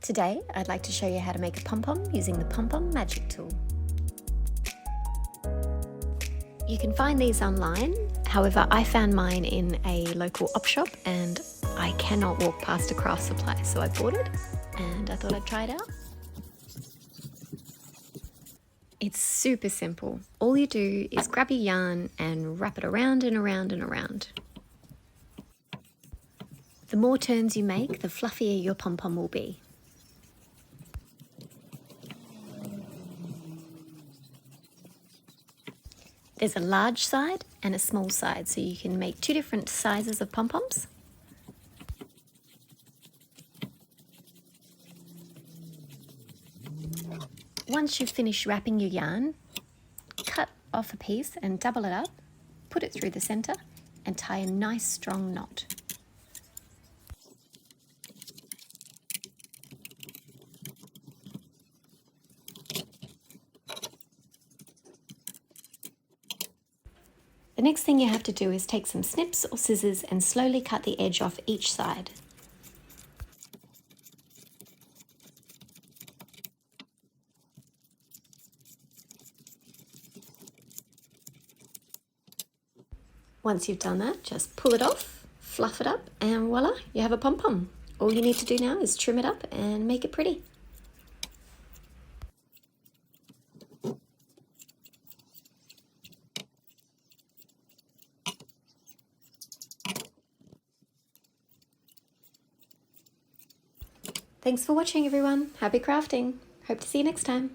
Today, I'd like to show you how to make a pom-pom using the Pompom magic tool. You can find these online, however I found mine in a local op shop and I cannot walk past a craft supply, so I bought it and I thought I'd try it out. It's super simple. All you do is grab your yarn and wrap it around and around and around. The more turns you make, the fluffier your pom-pom will be. There's a large side and a small side, so you can make two different sizes of pom-poms. Once you've finished wrapping your yarn, cut off a piece and double it up, put it through the center and tie a nice strong knot. The next thing you have to do is take some snips or scissors and slowly cut the edge off each side. Once you've done that, just pull it off, fluff it up, and voila, you have a pom-pom. All you need to do now is trim it up and make it pretty. Thanks for watching, everyone. Happy crafting. Hope to see you next time.